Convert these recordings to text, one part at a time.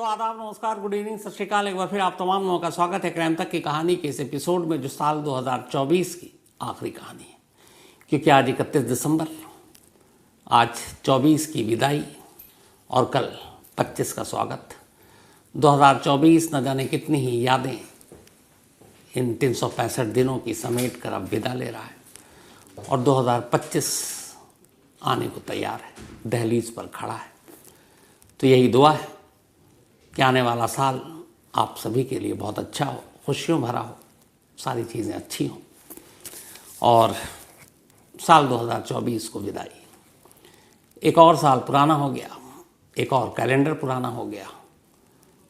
तो आदाब, नमस्कार, गुड इवनिंग, सत श्रीकाल। एक बार फिर आप तमाम लोगों का स्वागत है क्राइम तक की कहानी के इस एपिसोड में, जो साल 2024 की आखिरी कहानी है। क्योंकि आज 31 दिसंबर, आज 24 की विदाई और कल 25 का स्वागत। 2024 न जाने कितनी ही यादें इन 365 दिनों की समेट कर अब विदा ले रहा है और 2025 आने को तैयार है, दहलीज पर खड़ा है। तो यही दुआ है कि आने वाला साल आप सभी के लिए बहुत अच्छा हो, खुशियों भरा हो, सारी चीज़ें अच्छी हों। और साल 2024 को विदाई, एक और साल पुराना हो गया, एक और कैलेंडर पुराना हो गया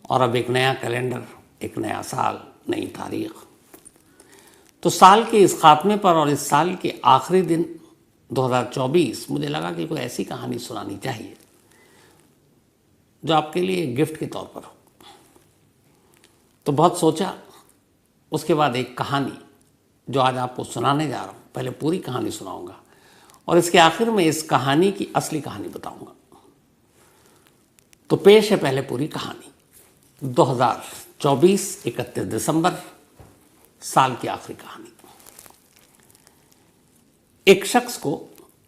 और अब एक नया कैलेंडर, एक नया साल, नई तारीख। तो साल के इस खात्मे पर और इस साल के आखिरी दिन 2024, मुझे लगा कि कोई ऐसी कहानी सुनानी चाहिए जो आपके लिए गिफ्ट के तौर पर हो। तो बहुत सोचा, उसके बाद एक कहानी जो आज आपको सुनाने जा रहा हूँ, पहले पूरी कहानी सुनाऊंगा और इसके आखिर में इस कहानी की असली कहानी बताऊंगा। तो पेश है पहले पूरी कहानी। 2024 31 दिसंबर, साल की आखिरी कहानी। एक शख्स को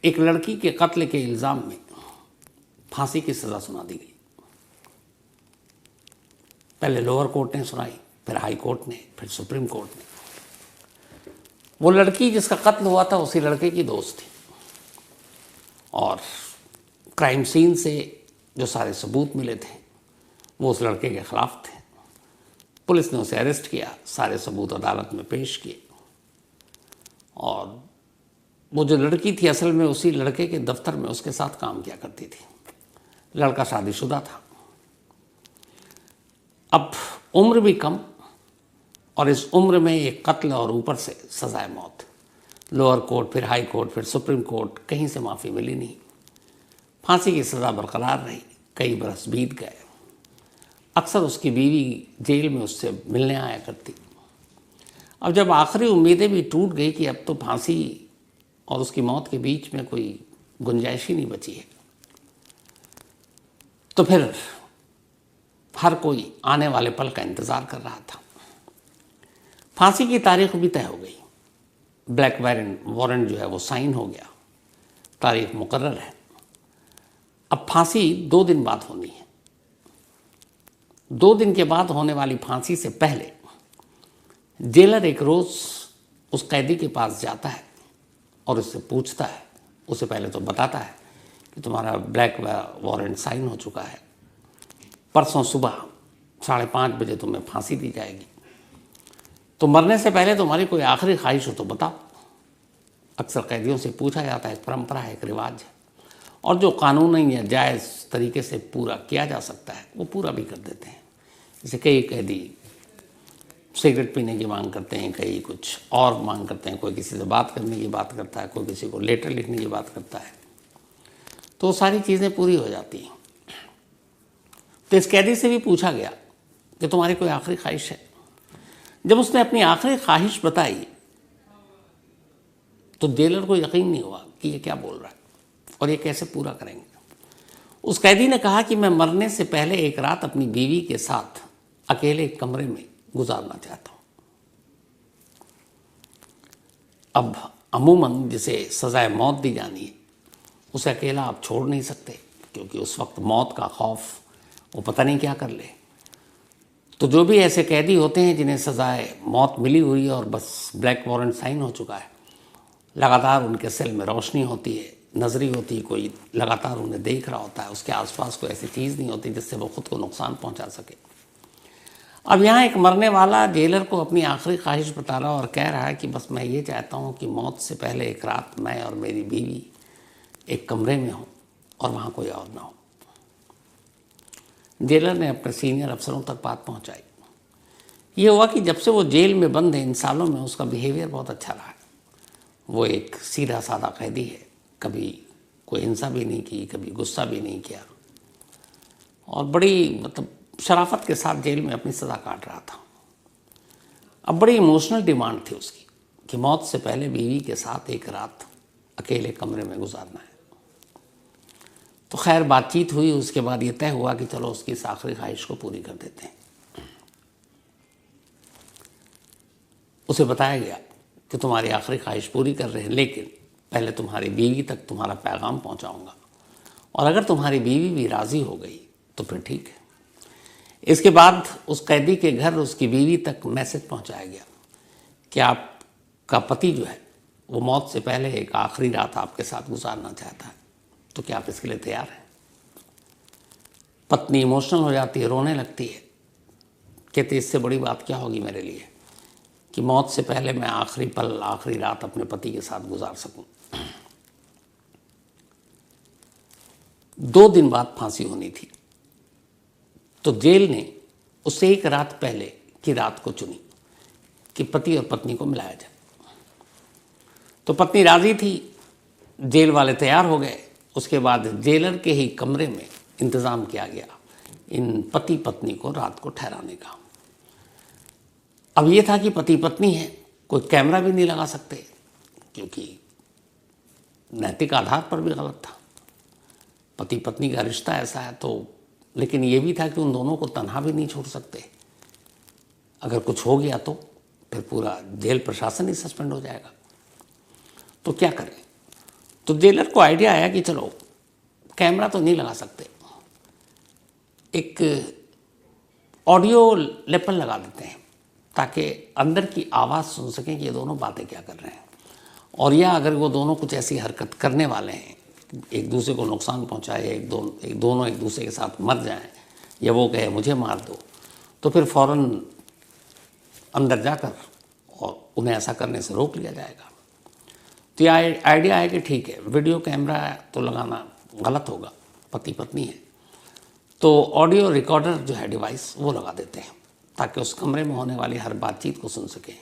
एक लड़की के कत्ल के इल्जाम में फांसी की सजा सुना दी गई। पहले लोअर कोर्ट ने सुनाई, फिर हाई कोर्ट ने, फिर सुप्रीम कोर्ट ने। वो लड़की जिसका कत्ल हुआ था उसी लड़के की दोस्त थी और क्राइम सीन से जो सारे सबूत मिले थे वो उस लड़के के खिलाफ थे। पुलिस ने उसे अरेस्ट किया, सारे सबूत अदालत में पेश किए और वो जो लड़की थी असल में उसी लड़के के दफ्तर में उसके साथ काम किया करती थी। लड़का शादीशुदा था। अब उम्र भी कम और इस उम्र में एक कत्ल और ऊपर से सजाए मौत। लोअर कोर्ट, फिर हाई कोर्ट, फिर सुप्रीम कोर्ट, कहीं से माफ़ी मिली नहीं। फांसी की सज़ा बरकरार रही। कई बरस बीत गए। अक्सर उसकी बीवी जेल में उससे मिलने आया करती। अब जब आखिरी उम्मीदें भी टूट गई कि अब तो फांसी और उसकी मौत के बीच में कोई गुंजाइश ही नहीं बची है, तो फिर हर कोई आने वाले पल का इंतज़ार कर रहा था। फांसी की तारीख भी तय हो गई। ब्लैक वारंट जो है वो साइन हो गया, तारीख मुकर्रर है। अब फांसी 2 दिन बाद होनी है। 2 दिन के बाद होने वाली फांसी से पहले जेलर एक रोज़ उस कैदी के पास जाता है और उससे पूछता है, उसे पहले तो बताता है कि तुम्हारा ब्लैक वारंट साइन हो चुका है, परसों सुबह 5:30 बजे तुम्हें फांसी दी जाएगी। तो मरने से पहले तुम्हारी कोई आखिरी ख्वाहिश हो तो बताओ। अक्सर कैदियों से पूछा जाता है, एक परंपरा है, एक रिवाज है और जो कानूनी या जायज़ तरीके से पूरा किया जा सकता है वो पूरा भी कर देते हैं। जैसे कई कैदी सिगरेट पीने की मांग करते हैं, कई कुछ और मांग करते हैं, कोई किसी से बात करने की बात करता है, कोई किसी को लेटर लिखने की बात करता है, तो सारी चीज़ें पूरी हो जाती हैं। तो इस कैदी से भी पूछा गया कि तुम्हारी कोई आखिरी ख्वाहिश है। जब उसने अपनी आखिरी ख्वाहिश बताई तो जेलर को यकीन नहीं हुआ कि ये क्या बोल रहा है और ये कैसे पूरा करेंगे। उस कैदी ने कहा कि मैं मरने से पहले एक रात अपनी बीवी के साथ अकेले एक कमरे में गुजारना चाहता हूं। अब अमूमन जिसे सजाए मौत दी जानी है उसे अकेला आप छोड़ नहीं सकते, क्योंकि उस वक्त मौत का खौफ, वो पता नहीं क्या कर ले। तो जो भी ऐसे कैदी होते हैं जिन्हें सजाए मौत मिली हुई है और बस ब्लैक वारंट साइन हो चुका है, लगातार उनके सेल में रोशनी होती है, नजरी होती है, कोई लगातार उन्हें देख रहा होता है, उसके आसपास कोई ऐसी चीज़ नहीं होती जिससे वो खुद को नुकसान पहुंचा सके। अब यहाँ एक मरने वाला जेलर को अपनी आखिरी ख्वाहिश बता रहा और कह रहा है कि बस मैं ये चाहता हूँ कि मौत से पहले एक रात मैं और मेरी बीवी एक कमरे में हो और वहाँ कोई और ना हो। जेलर ने अपने सीनियर अफसरों तक बात पहुंचाई। ये हुआ कि जब से वो जेल में बंद है, इन सालों में उसका बिहेवियर बहुत अच्छा रहा है। वो एक सीधा साधा कैदी है, कभी कोई हिंसा भी नहीं की, कभी गुस्सा भी नहीं किया और बड़ी शराफत के साथ जेल में अपनी सज़ा काट रहा था। अब बड़ी इमोशनल डिमांड थी उसकी कि मौत से पहले बीवी के साथ एक रात अकेले कमरे में गुजारना है। तो खैर बातचीत हुई, उसके बाद ये तय हुआ कि चलो उसकी इस आखिरी ख्वाहिश को पूरी कर देते हैं। उसे बताया गया कि तुम्हारी आखिरी ख्वाहिश पूरी कर रहे हैं, लेकिन पहले तुम्हारी बीवी तक तुम्हारा पैगाम पहुंचाऊंगा, और अगर तुम्हारी बीवी भी राज़ी हो गई तो फिर ठीक है। इसके बाद उस कैदी के घर उसकी बीवी तक मैसेज पहुंचाया गया कि आपका पति जो है वो मौत से पहले एक आखिरी रात आपके साथ गुजारना चाहता है, तो क्या आप इसके लिए तैयार हैं? पत्नी इमोशनल हो जाती है, रोने लगती है, कहती इससे बड़ी बात क्या होगी मेरे लिए कि मौत से पहले मैं आखिरी पल, आखिरी रात अपने पति के साथ गुजार सकूं। 2 दिन बाद फांसी होनी थी, तो जेल ने उससे 1 रात पहले की रात को चुनी कि पति और पत्नी को मिलाया जाए। तो पत्नी राजी थी, जेल वाले तैयार हो गए। उसके बाद जेलर के ही कमरे में इंतज़ाम किया गया इन पति पत्नी को रात को ठहराने का। अब ये था कि पति पत्नी है, कोई कैमरा भी नहीं लगा सकते क्योंकि नैतिक आधार पर भी गलत था। पति पत्नी का रिश्ता ऐसा है तो, लेकिन ये भी था कि उन दोनों को तन्हा भी नहीं छोड़ सकते। अगर कुछ हो गया तो फिर पूरा जेल प्रशासन ही सस्पेंड हो जाएगा। तो क्या करें? तो जेलर को आइडिया आया कि चलो कैमरा तो नहीं लगा सकते, एक ऑडियो लेपल लगा देते हैं ताकि अंदर की आवाज़ सुन सकें कि ये दोनों बातें क्या कर रहे हैं, और या अगर वो दोनों कुछ ऐसी हरकत करने वाले हैं, एक दूसरे को नुकसान पहुंचाए, दोनों एक दूसरे के साथ मर जाएं, या वो कहे मुझे मार दो, तो फिर फ़ौरन अंदर जाकर और उन्हें ऐसा करने से रोक लिया जाएगा। तो ये आइडिया है कि ठीक है, वीडियो कैमरा तो लगाना गलत होगा, पति पत्नी है, तो ऑडियो रिकॉर्डर जो है डिवाइस वो लगा देते हैं ताकि उस कमरे में होने वाली हर बातचीत को सुन सकें।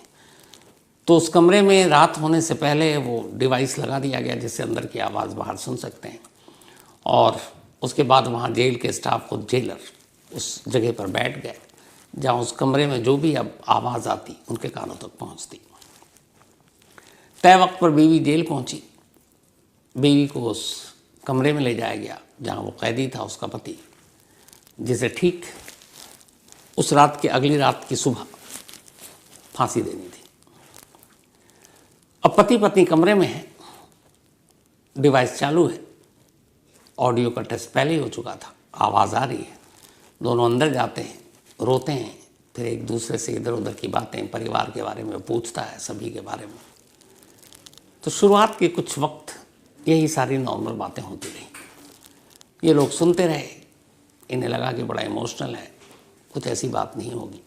तो उस कमरे में रात होने से पहले वो डिवाइस लगा दिया गया जिससे अंदर की आवाज़ बाहर सुन सकते हैं, और उसके बाद वहाँ जेल के स्टाफ को जेलर उस जगह पर बैठ गए जहाँ उस कमरे में जो भी अब आवाज़ आती उनके कानों तक पहुँचती। तय वक्त पर बीवी जेल पहुँची। बीवी को उस कमरे में ले जाया गया जहाँ वो कैदी था, उसका पति, जिसे ठीक उस रात की अगली रात की सुबह फांसी देनी थी। अब पति पत्नी कमरे में है, डिवाइस चालू है, ऑडियो का टेस्ट पहले ही हो चुका था, आवाज़ आ रही है, दोनों अंदर जाते हैं, रोते हैं, फिर एक दूसरे से इधर उधर की बातें, परिवार के बारे में पूछता है, सभी के बारे में। तो शुरुआत के कुछ वक्त यही सारी नॉर्मल बातें होती रही। ये लोग सुनते रहे, इन्हें लगा कि बड़ा इमोशनल है, कुछ ऐसी बात नहीं होगी।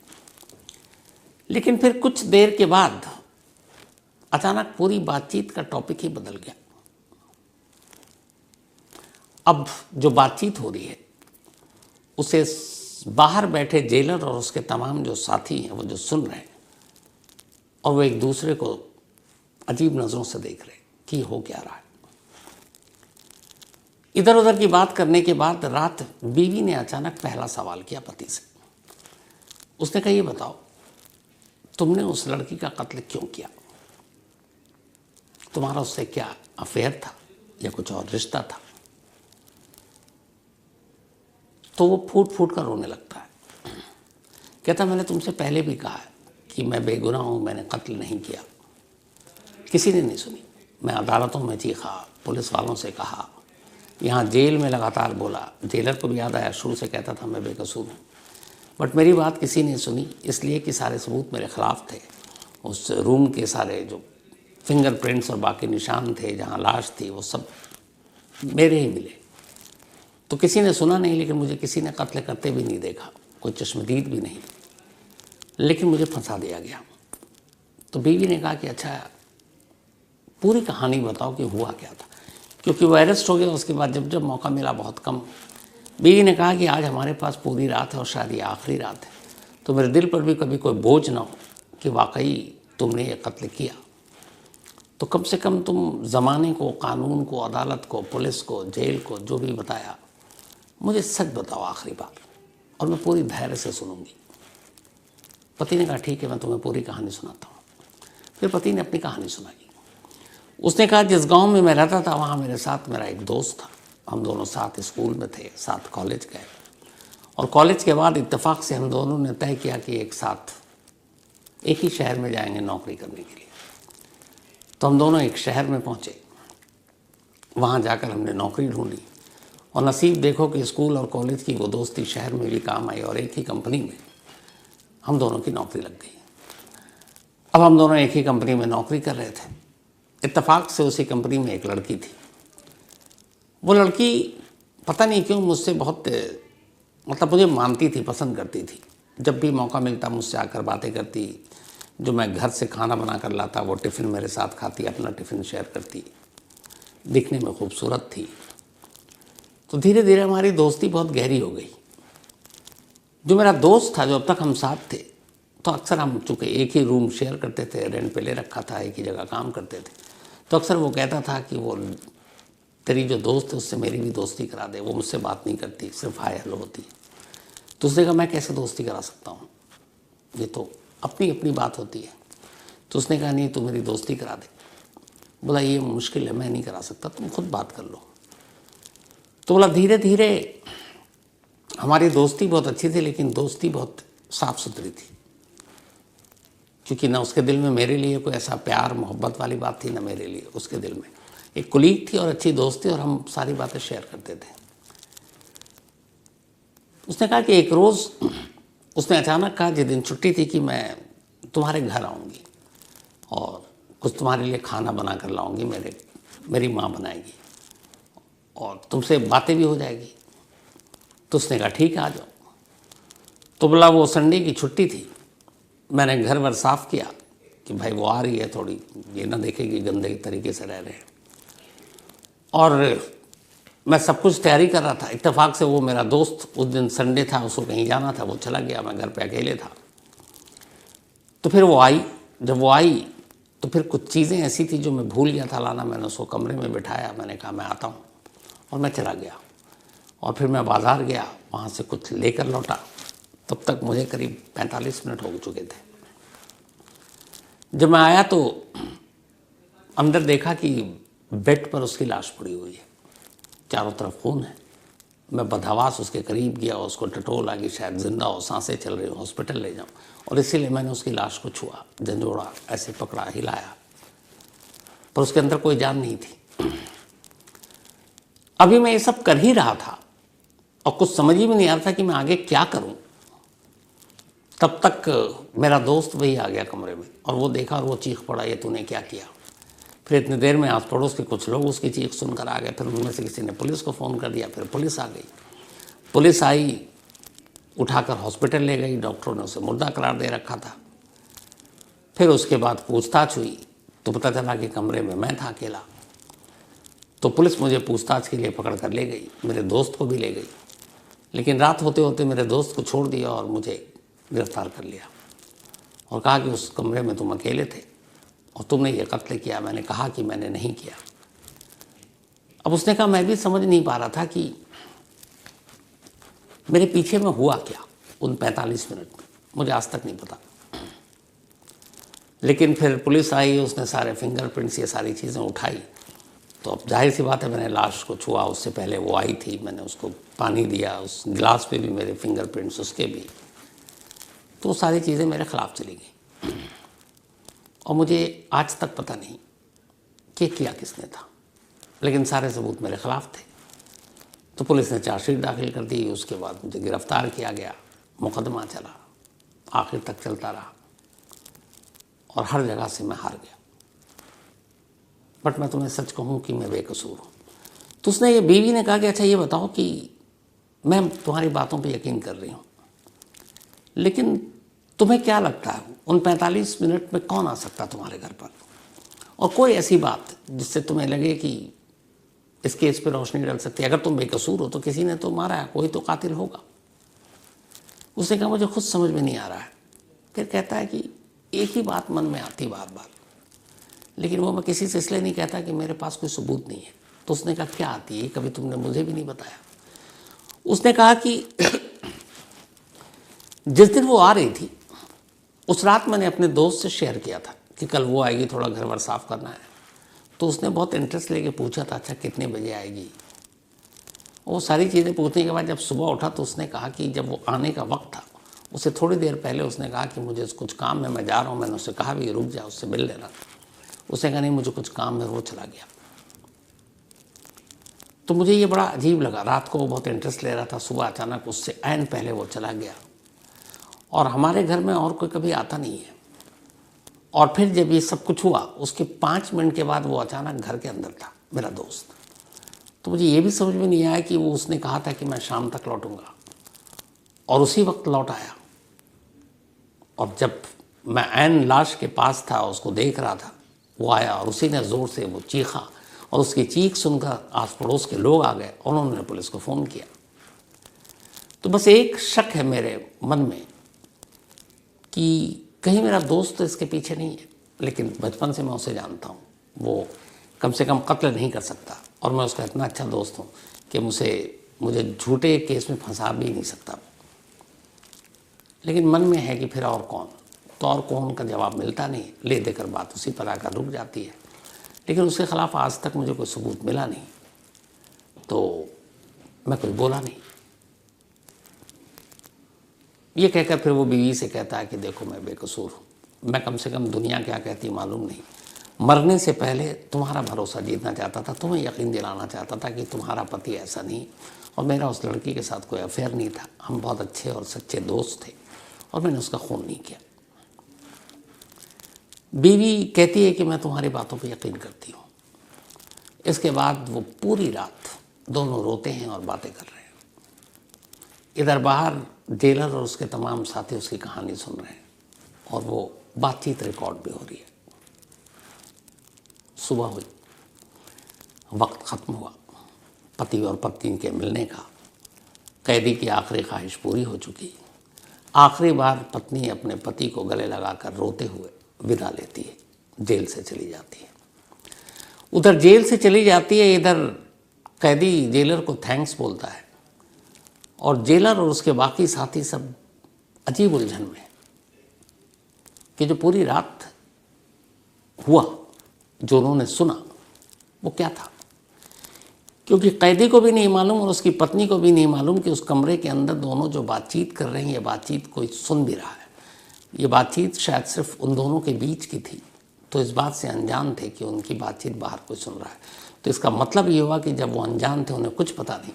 लेकिन फिर कुछ देर के बाद अचानक पूरी बातचीत का टॉपिक ही बदल गया। अब जो बातचीत हो रही है उसे बाहर बैठे जेलर और उसके तमाम जो साथी हैं वो जो सुन रहे हैं, और वो एक दूसरे को अजीब नज़रों से देख रहे कि हो क्या रहा है। इधर उधर की बात करने के बाद रात बीवी ने अचानक पहला सवाल किया पति से। उसने कहा, ये बताओ तुमने उस लड़की का कत्ल क्यों किया? तुम्हारा उससे क्या अफेयर था या कुछ और रिश्ता था? तो वो फूट फूट कर रोने लगता है। कहता, मैंने तुमसे पहले भी कहा है कि मैं बेगुनाह हूँ, मैंने कत्ल नहीं किया। किसी ने नहीं सुनी। मैं अदालतों में चीखा, पुलिस वालों से कहा, यहाँ जेल में लगातार बोला। जेलर को भी याद आया, शुरू से कहता था मैं बेकसूर हूँ, बट मेरी बात किसी ने सुनी, इसलिए कि सारे सबूत मेरे ख़िलाफ़ थे। उस रूम के सारे जो फिंगरप्रिंट्स और बाकी निशान थे, जहाँ लाश थी, वो सब मेरे ही मिले। तो किसी ने सुना नहीं, लेकिन मुझे किसी ने कत्ल करते भी नहीं देखा, कोई चश्मदीद भी नहीं, लेकिन मुझे फंसा दिया गया। तो बीवी ने कहा कि अच्छा पूरी कहानी बताओ कि हुआ क्या था, क्योंकि वो अरेस्ट हो गया। उसके बाद जब जब मौका मिला बहुत कम। बीवी ने कहा कि आज हमारे पास पूरी रात है और शायद ये आखिरी रात है, तो मेरे दिल पर भी कभी कोई बोझ ना हो कि वाकई तुमने ये कत्ल किया, तो कम से कम तुम ज़माने को, कानून को, अदालत को, पुलिस को, जेल को, जो भी बताया, मुझे सच बताओ आखिरी बार, और मैं पूरी धैर्य से सुनूंगी। पति ने कहा ठीक है, मैं तुम्हें पूरी कहानी सुनाता हूँ। फिर पति ने अपनी कहानी सुनाई। उसने कहा, जिस गांव में मैं रहता था वहाँ मेरे साथ मेरा एक दोस्त था, हम दोनों साथ स्कूल में थे, साथ कॉलेज गए, और कॉलेज के बाद इत्तेफाक से हम दोनों ने तय किया कि एक साथ एक ही शहर में जाएंगे नौकरी करने के लिए। तो हम दोनों एक शहर में पहुँचे, वहाँ जाकर हमने नौकरी ढूंढी, और नसीब देखो कि स्कूल और कॉलेज की वो दोस्ती शहर में भी काम आई, और एक ही कंपनी में हम दोनों की नौकरी लग गई। अब हम दोनों एक ही कंपनी में नौकरी कर रहे थे। इत्तेफाक से उसी कंपनी में एक लड़की थी। वो लड़की पता नहीं क्यों मुझसे बहुत मतलब मुझे मानती थी, पसंद करती थी। जब भी मौका मिलता मुझसे आकर बातें करती, जो मैं घर से खाना बना कर लाता वो टिफ़िन मेरे साथ खाती, अपना टिफ़िन शेयर करती, दिखने में खूबसूरत थी। तो धीरे धीरे हमारी दोस्ती बहुत गहरी हो गई। जो मेरा दोस्त था, जो अब तक हम साथ थे, तो अक्सर हम चूँकि एक ही रूम शेयर करते थे, रेंट पे ले रखा था, एक ही जगह काम करते थे, तो अक्सर वो कहता था कि वो तेरी जो दोस्त है उससे मेरी भी दोस्ती करा दे, वो मुझसे बात नहीं करती, सिर्फ हाय हेलो होती है। तो उसने कहा मैं कैसे दोस्ती करा सकता हूँ, ये तो अपनी अपनी बात होती है। तो उसने कहा नहीं, तू मेरी दोस्ती करा दे। बोला ये मुश्किल है, मैं नहीं करा सकता, तुम खुद बात कर लो। तो बोला धीरे धीरे हमारी दोस्ती बहुत अच्छी थी, लेकिन दोस्ती बहुत साफ़ सुथरी थी, क्योंकि ना उसके दिल में मेरे लिए कोई ऐसा प्यार मोहब्बत वाली बात थी, ना मेरे लिए उसके दिल में। एक कुलीग थी और अच्छी दोस्त थी, और हम सारी बातें शेयर करते थे। उसने कहा कि एक रोज़ उसने अचानक कहा, जिस दिन छुट्टी थी, कि मैं तुम्हारे घर आऊँगी और कुछ तुम्हारे लिए खाना बना कर लाऊँगी, मेरी माँ बनाएगी, और तुमसे बातें भी हो जाएगी। तो उसने कहा ठीक है, आ जाओ। तो बोला वो संडे की छुट्टी थी, मैंने घर वर साफ़ किया कि भाई वो आ रही है, थोड़ी ये ना देखेगी गंदे तरीके से रह रहे हैं, और मैं सब कुछ तैयारी कर रहा था। इत्तेफाक से वो मेरा दोस्त, उस दिन संडे था, उसको कहीं जाना था, वो चला गया, मैं घर पे अकेले था। तो फिर वो आई, जब वो आई तो फिर कुछ चीज़ें ऐसी थी जो मैं भूल गया था लाना। मैंने उसको कमरे में बिठाया, मैंने कहा मैं आता हूँ, और मैं चला गया। और फिर मैं बाज़ार गया, वहाँ से कुछ लेकर लौटा। तब तक मुझे करीब 45 मिनट हो चुके थे। जब मैं आया तो अंदर देखा कि बेड पर उसकी लाश पड़ी हुई है, चारों तरफ खून है। मैं बदहवास उसके करीब गया, उसको टटोला कि शायद जिंदा हो, सांसें चल रही हो, हॉस्पिटल ले जाऊं, और इसीलिए मैंने उसकी लाश को छुआ, झंझोड़ा, ऐसे पकड़ा, हिलाया, पर उसके अंदर कोई जान नहीं थी। अभी मैं ये सब कर ही रहा था और कुछ समझ ही में नहीं आ रहा था कि मैं आगे क्या करूं। तब तक मेरा दोस्त वही आ गया कमरे में, और वो देखा और वो चीख पड़ा, ये तूने क्या किया। फिर इतनी देर में आस पड़ोस के कुछ लोग उसकी चीख सुनकर आ गए। फिर उनमें से किसी ने पुलिस को फ़ोन कर दिया, फिर पुलिस आ गई। पुलिस आई, उठाकर हॉस्पिटल ले गई, डॉक्टरों ने उसे मुर्दा करार दे रखा था। फिर उसके बाद पूछताछ हुई तो पता चला कि कमरे में मैं था अकेला। तो पुलिस मुझे पूछताछ के लिए पकड़ कर ले गई, मेरे दोस्त को भी ले गई, लेकिन रात होते होते मेरे दोस्त को छोड़ दिया और मुझे गिरफ्तार कर लिया, और कहा कि उस कमरे में तुम अकेले थे और तुमने ये कत्ल किया। मैंने कहा कि मैंने नहीं किया। अब उसने कहा मैं भी समझ नहीं पा रहा था कि मेरे पीछे में हुआ क्या उन 45 मिनट में, मुझे आज तक नहीं पता। लेकिन फिर पुलिस आई, उसने सारे फिंगरप्रिंट्स, ये सारी चीज़ें उठाई। तो अब जाहिर सी बात है, मैंने लाश को छुआ, उससे पहले वो आई थी, मैंने उसको पानी दिया, उस गिलास पे भी मेरे फिंगरप्रिंट्स, उसके भी। तो सारी चीज़ें मेरे ख़िलाफ़ चली गई, और मुझे आज तक पता नहीं कि किया किसने था, लेकिन सारे सबूत मेरे ख़िलाफ़ थे। तो पुलिस ने चार्जशीट दाखिल कर दी, उसके बाद मुझे गिरफ़्तार किया गया, मुकदमा चला, आखिर तक चलता रहा, और हर जगह से मैं हार गया। बट मैं तुम्हें सच कहूँ कि मैं बेकसूर हूँ। तो उसने, ये बीवी ने कहा कि अच्छा ये बताओ कि मैं तुम्हारी बातों पे यकीन कर रही हूँ, लेकिन तुम्हें क्या लगता है उन 45 मिनट में कौन आ सकता तुम्हारे घर पर, और कोई ऐसी बात जिससे तुम्हें लगे कि इस केस पे रोशनी डाल सकती है। अगर तुम बेकसूर हो तो किसी ने तो मारा है, कोई तो कातिल होगा। उसने कहा मुझे खुद समझ में नहीं आ रहा है। फिर कहता है कि एक ही बात मन में आती बार बार, लेकिन वो मैं किसी से इसलिए नहीं कहता कि मेरे पास कोई सबूत नहीं है। तो उसने कहा क्या आती है, कभी तुमने मुझे भी नहीं बताया। उसने कहा कि जिस दिन वो आ रही थी उस रात मैंने अपने दोस्त से शेयर किया था कि कल वो आएगी, थोड़ा घर वर साफ़ करना है। तो उसने बहुत इंटरेस्ट लेके पूछा था अच्छा कितने बजे आएगी। वो सारी चीज़ें पूछने के बाद जब सुबह उठा तो उसने कहा कि जब वो आने का वक्त था, उससे थोड़ी देर पहले उसने कहा कि मुझे कुछ काम है, मैं जा रहा हूँ। मैंने उससे कहा भी रुक जा, उससे मिल लेना। उसने कहा नहीं मुझे कुछ काम है, वो चला गया। तो मुझे ये बड़ा अजीब लगा। रात को वो बहुत इंटरेस्ट ले रहा था, सुबह अचानक उससे ऐन पहले वो चला गया। और हमारे घर में और कोई कभी आता नहीं है। और फिर जब ये सब कुछ हुआ उसके 5 मिनट के बाद वो अचानक घर के अंदर था, मेरा दोस्त। तो मुझे ये भी समझ में नहीं आया कि वो उसने कहा था कि मैं शाम तक लौटूंगा और उसी वक्त लौट आया। और जब मैं ऐन लाश के पास था, उसको देख रहा था, वो आया और उसी ने ज़ोर से वो चीखा और उसकी चीख सुनकर आस पड़ोस के लोग आ गए और उन्होंने पुलिस को फ़ोन किया। तो बस एक शक है मेरे मन में कि कहीं मेरा दोस्त तो इसके पीछे नहीं है, लेकिन बचपन से मैं उसे जानता हूँ, वो कम से कम कत्ल नहीं कर सकता और मैं उसका इतना अच्छा दोस्त हूँ कि मुझे झूठे केस में फंसा भी नहीं सकता। लेकिन मन में है कि फिर और कौन, तो और कौन का जवाब मिलता नहीं, ले देकर बात उसी पर आकर रुक जाती है। लेकिन उसके ख़िलाफ़ आज तक मुझे कोई सबूत मिला नहीं, तो मैं कुछ बोला नहीं। ये कहकर फिर वो बीवी से कहता है कि देखो मैं बेकसूर हूँ, मैं कम से कम दुनिया क्या कहती मालूम नहीं, मरने से पहले तुम्हारा भरोसा जीतना चाहता था, तुम्हें यकीन दिलाना चाहता था कि तुम्हारा पति ऐसा नहीं और मेरा उस लड़की के साथ कोई अफेयर नहीं था, हम बहुत अच्छे और सच्चे दोस्त थे और मैंने उसका खून नहीं किया। बीवी कहती है कि मैं तुम्हारी बातों पर यकीन करती हूँ। इसके बाद वो पूरी रात दोनों रोते हैं और बातें कर रहे हैं। इधर बाहर जेलर और उसके तमाम साथी उसकी कहानी सुन रहे हैं और वो बातचीत रिकॉर्ड भी हो रही है। सुबह हुई, वक्त ख़त्म हुआ, पति और पत्नी के मिलने का। कैदी की आखिरी ख्वाहिश पूरी हो चुकी। आखिरी बार पत्नी अपने पति को गले लगाकर रोते हुए विदा लेती है, जेल से चली जाती है। उधर जेल से चली जाती है, इधर कैदी जेलर को थैंक्स बोलता है और जेलर और उसके बाकी साथी सब अजीब उलझन में कि जो पूरी रात हुआ, जो उन्होंने सुना, वो क्या था। क्योंकि कैदी को भी नहीं मालूम और उसकी पत्नी को भी नहीं मालूम कि उस कमरे के अंदर दोनों जो बातचीत कर रहे हैं, ये बातचीत कोई सुन भी रहा है। ये बातचीत शायद सिर्फ उन दोनों के बीच की थी, तो इस बात से अनजान थे कि उनकी बातचीत बाहर कोई सुन रहा है। तो इसका मतलब ये हुआ कि जब वो अनजान थे, उन्हें कुछ पता नहीं,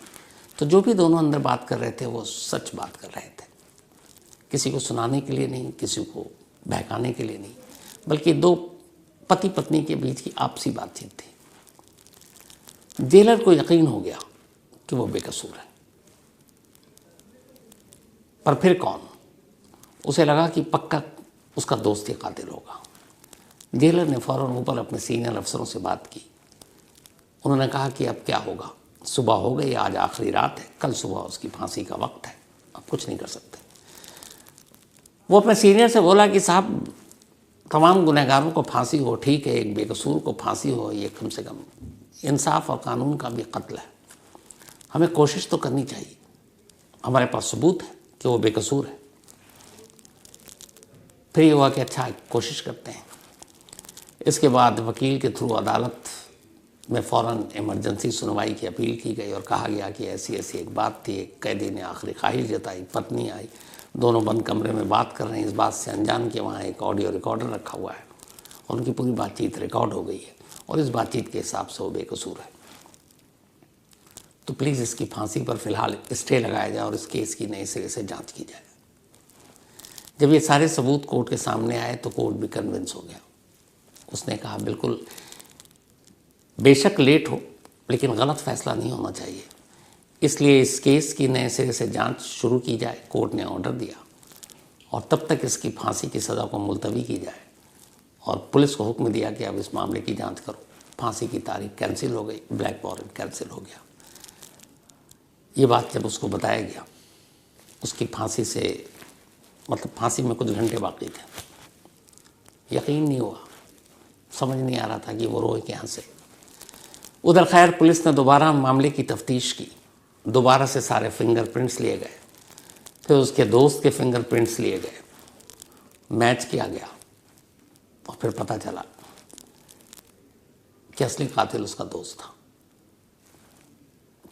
तो जो भी दोनों अंदर बात कर रहे थे वो सच बात कर रहे थे। किसी को सुनाने के लिए नहीं, किसी को बहकाने के लिए नहीं, बल्कि दो पति पत्नी के बीच की आपसी बातचीत थी। जेलर को यकीन हो गया कि वो बेकसूर है, पर फिर कौन। उसे लगा कि पक्का उसका दोस्त ही कातिल होगा। जेलर ने फ़ौरन ऊपर अपने सीनियर अफसरों से बात की। उन्होंने कहा कि अब क्या होगा, सुबह हो गई, आज आखिरी रात है, कल सुबह उसकी फांसी का वक्त है, अब कुछ नहीं कर सकते। वो अपने सीनियर से बोला कि साहब तमाम गुनहगारों को फांसी हो, ठीक है, एक बेकसूर को फांसी हो, ये कम से कम इंसाफ और कानून का भी कत्ल है, हमें कोशिश तो करनी चाहिए। हमारे पास सबूत है कि वो बेकसूर है। फिर ये हुआ कि अच्छा कोशिश करते हैं। इसके बाद वकील के थ्रू अदालत में फ़ौरन इमरजेंसी सुनवाई की अपील की गई और कहा गया कि ऐसी ऐसी एक बात थी, एक कैदी ने आखिरी ख्वाहिश जताई, पत्नी आई, दोनों बंद कमरे में बात कर रहे हैं, इस बात से अनजान कि वहाँ एक ऑडियो रिकॉर्डर रखा हुआ है और उनकी पूरी बातचीत रिकॉर्ड हो गई है और इस बातचीत के हिसाब से वो बेकसूर है। तो प्लीज़ इसकी फांसी पर फ़िलहाल स्टे लगाया जाए और इस केस की नए सिरे से जाँच की जाए। जब ये सारे सबूत कोर्ट के सामने आए तो कोर्ट भी कन्विंस हो गया। उसने कहा बिल्कुल, बेशक लेट हो लेकिन गलत फैसला नहीं होना चाहिए, इसलिए इस केस की नए सिरे से जांच शुरू की जाए। कोर्ट ने ऑर्डर दिया और तब तक इसकी फांसी की सज़ा को मुलतवी की जाए और पुलिस को हुक्म दिया कि अब इस मामले की जांच करो। फांसी की तारीख कैंसिल हो गई, ब्लैक वारंट कैंसिल हो गया। ये बात जब उसको बताया गया, उसकी फांसी से मतलब फांसी में कुछ घंटे बाकी थे, यकीन नहीं हुआ, समझ नहीं आ रहा था कि वो रोए कहाँ से। उधर खैर पुलिस ने दोबारा मामले की तफ्तीश की, दोबारा से सारे फिंगरप्रिंट्स लिए गए, फिर उसके दोस्त के फिंगरप्रिंट्स लिए गए, मैच किया गया और फिर पता चला कि असली कातिल उसका दोस्त था।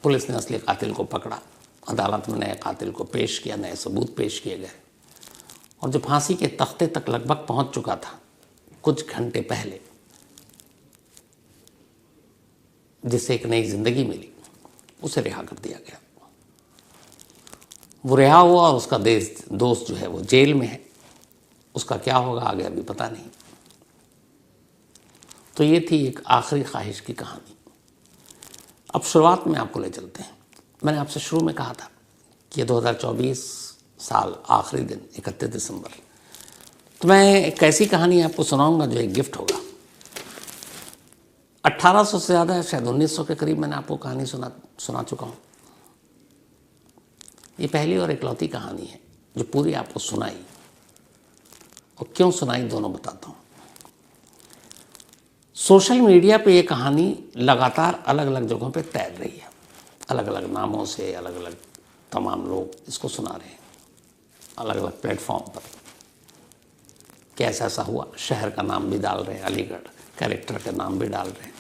पुलिस ने असली कातिल को पकड़ा, अदालत में नए कातिल को पेश किया, नए सबूत पेश किए गए, और जो फांसी के तख्ते तक लगभग पहुंच चुका था कुछ घंटे पहले, जिससे एक नई जिंदगी मिली, उसे रिहा कर दिया गया। वो रिहा हुआ और उसका दोस्त जो है वो जेल में है। उसका क्या होगा आगे अभी पता नहीं। तो ये थी एक आखिरी ख्वाहिश की कहानी। अब शुरुआत में आपको ले चलते हैं। मैंने आपसे शुरू में कहा था कि 2024 साल आखिरी दिन 31 दिसंबर, तो मैं एक ऐसी कहानी आपको सुनाऊंगा जो एक गिफ्ट होगा। 1800 से ज़्यादा, शायद 1900 के करीब मैंने आपको कहानी सुना चुका हूँ। ये पहली और इकलौती कहानी है जो पूरी आपको सुनाई, और क्यों सुनाई दोनों बताता हूँ। सोशल मीडिया पे ये कहानी लगातार अलग अलग जगहों पे तैर रही है, अलग अलग नामों से अलग अलग तमाम लोग इसको सुना रहे हैं अलग अलग प्लेटफॉर्म पर। कैसा ऐसा हुआ, शहर का नाम भी डाल रहे हैं, अलीगढ़, कैरेक्टर का नाम भी डाल रहे हैं।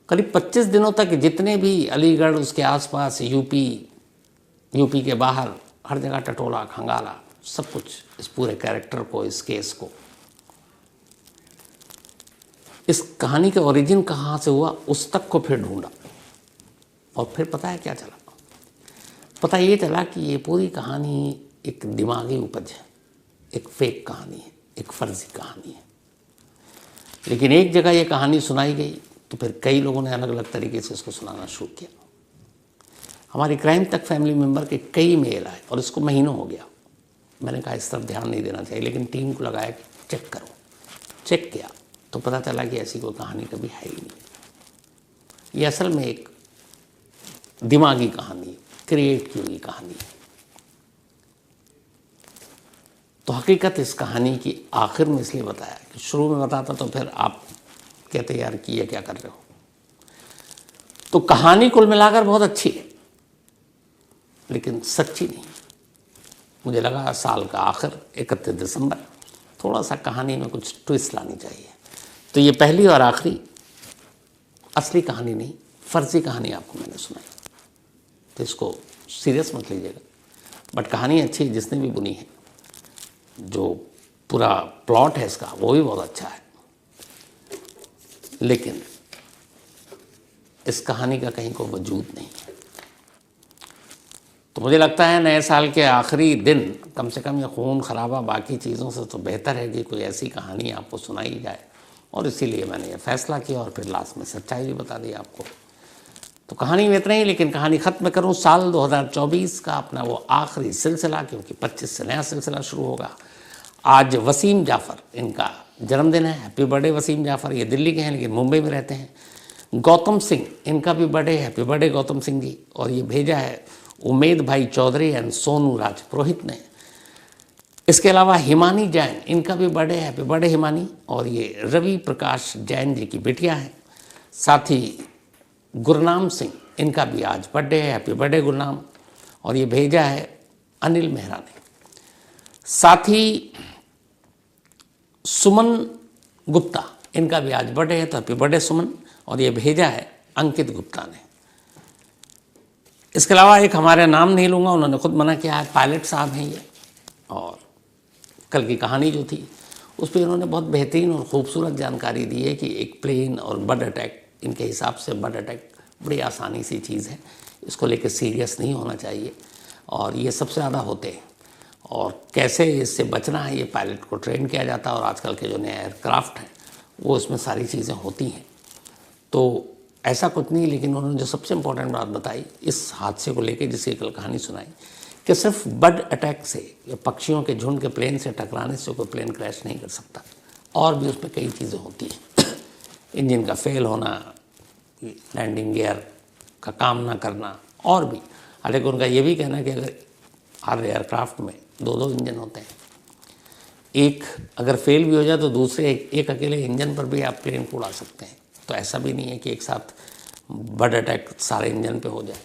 करीब 25 दिनों तक जितने भी अलीगढ़, उसके आसपास, यूपी के बाहर, हर जगह टटोला खंगाला, सब कुछ इस पूरे कैरेक्टर को, इस केस को, इस कहानी के ओरिजिन कहाँ से हुआ उस तक को फिर ढूंढा। और फिर पता है क्या चला? पता ये चला कि ये पूरी कहानी एक दिमागी उपज है, एक फेक कहानी है, एक फर्जी कहानी है। लेकिन एक जगह ये कहानी सुनाई गई तो फिर कई लोगों ने अलग अलग तरीके से इसको सुनाना शुरू किया। हमारी क्राइम तक फैमिली मेम्बर के कई मेल आए और इसको महीनों हो गया। मैंने कहा इस तरफ ध्यान नहीं देना चाहिए, लेकिन टीम को लगाया कि चेक करो। चेक किया तो पता चला कि ऐसी कोई कहानी कभी है ही नहीं। ये असल में एक दिमागी कहानी, क्रिएट की हुई कहानी है। तो हकीकत इस कहानी की आखिर में इसलिए बताया कि शुरू में बताता तो फिर आप कहते यार कि ये क्या कर रहे हो। तो कहानी कुल मिलाकर बहुत अच्छी है, लेकिन सच्ची नहीं। मुझे लगा साल का आखिर 31 दिसंबर, थोड़ा सा कहानी में कुछ ट्विस्ट लानी चाहिए। तो ये पहली और आखिरी असली कहानी नहीं, फर्जी कहानी आपको मैंने सुनाई। तो इसको सीरियस मत लीजिएगा, बट कहानी अच्छी है। जिसने भी बुनी है, जो पूरा प्लॉट है इसका वो भी बहुत अच्छा है, लेकिन इस कहानी का कहीं कोई वजूद नहीं है। तो मुझे लगता है नए साल के आखिरी दिन कम से कम ये खून खराबा बाकी चीज़ों से तो बेहतर है कि कोई ऐसी कहानी आपको सुनाई जाए। और इसीलिए मैंने ये फैसला किया और फिर लास्ट में सच्चाई भी बता दी आपको। तो कहानी में इतना ही, लेकिन कहानी ख़त्म करूँ साल 2024 का अपना वो आखिरी सिलसिला, क्योंकि 25 से नया सिलसिला शुरू होगा। आज वसीम जाफ़र इनका जन्मदिन है। Happy birthday Wasim Jaffer. ये दिल्ली के हैं लेकिन मुंबई में रहते हैं। गौतम सिंह इनका भी बर्थडे है। Happy birthday Gautam Singh ji. और ये भेजा है उमेद भाई चौधरी एंड सोनू राज पुरोहित ने। इसके अलावा हिमानी जैन इनका भी बर्थडे है। Happy birthday Himani. और ये रवि प्रकाश जैन जी की बेटियां हैं। साथ ही गुरनाम सिंह इनका भी आज बर्थडे है। Happy birthday Gurnam. और ये भेजा है अनिल मेहरा ने। साथ ही सुमन गुप्ता इनका भी आज बर्थडे है, तो हैप्पी बर्थडे सुमन। और ये भेजा है अंकित गुप्ता ने। इसके अलावा एक हमारे नाम नहीं लूँगा, उन्होंने खुद मना किया है, पायलट साहब हैं ये। और कल की कहानी जो थी उस पर इन्होंने बहुत बेहतरीन और ख़ूबसूरत जानकारी दी है कि एक प्लेन और बर्ड अटैक, इनके हिसाब से बर्ड अटैक बड़ी आसानी सी चीज़ है, इसको लेकर सीरियस नहीं होना चाहिए। और ये सबसे ज़्यादा होते हैं, और कैसे इससे बचना है ये पायलट को ट्रेन किया जाता है। और आजकल के जो नए एयरक्राफ्ट हैं वो इसमें सारी चीज़ें होती हैं। तो ऐसा कुछ नहीं, लेकिन उन्होंने जो सबसे इम्पोर्टेंट बात बताई इस हादसे को लेकर, जिसकी कल कहानी सुनाई, कि सिर्फ बर्ड अटैक से या पक्षियों के झुंड के प्लेन से टकराने से कोई प्लेन क्रैश नहीं कर सकता। और भी उसमें कई चीज़ें होती हैं। इंजन का फेल होना, लैंडिंग गियर का काम ना करना, और भी। हालांकि उनका ये भी कहना है कि अगर हर एयरक्राफ्ट में 2-2 इंजन होते हैं, एक अगर फेल भी हो जाए तो दूसरे एक अकेले इंजन पर भी आप प्लेन को उड़ा सकते हैं। तो ऐसा भी नहीं है कि एक साथ बर्ड अटैक सारे इंजन पे हो जाए।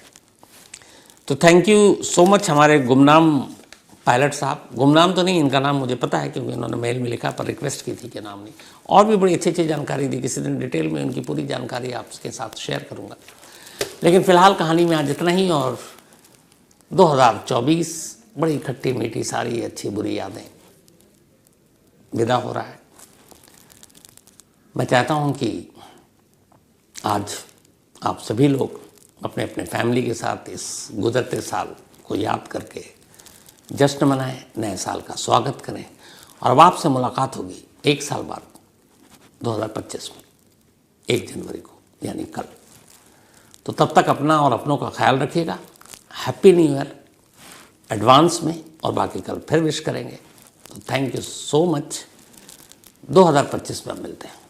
तो थैंक यू सो मच हमारे गुमनाम पायलट साहब। गुमनाम तो नहीं, इनका नाम मुझे पता है क्योंकि उन्होंने मेल में लिखा, पर रिक्वेस्ट की थी कि नाम नहीं। और भी बड़ी अच्छी अच्छी जानकारी दी, किसी दिन डिटेल में उनकी पूरी जानकारी आपके साथ शेयर करूँगा। लेकिन फिलहाल कहानी में आज इतना ही। और 2024 बड़ी खट्टी मीठी सारी अच्छी बुरी यादें विदा हो रहा है। मैं चाहता हूं कि आज आप सभी लोग अपने अपने फैमिली के साथ इस गुजरते साल को याद करके जश्न मनाएं, नए साल का स्वागत करें। और अब आपसे मुलाकात होगी 1 साल बाद 2025 में 1 जनवरी को, यानी कल। तो तब तक अपना और अपनों का ख्याल रखिएगा। हैप्पी न्यू ईयर एडवांस में, और बाकी कल फिर विश करेंगे। तो थैंक यू सो मच। 2025 में मिलते हैं।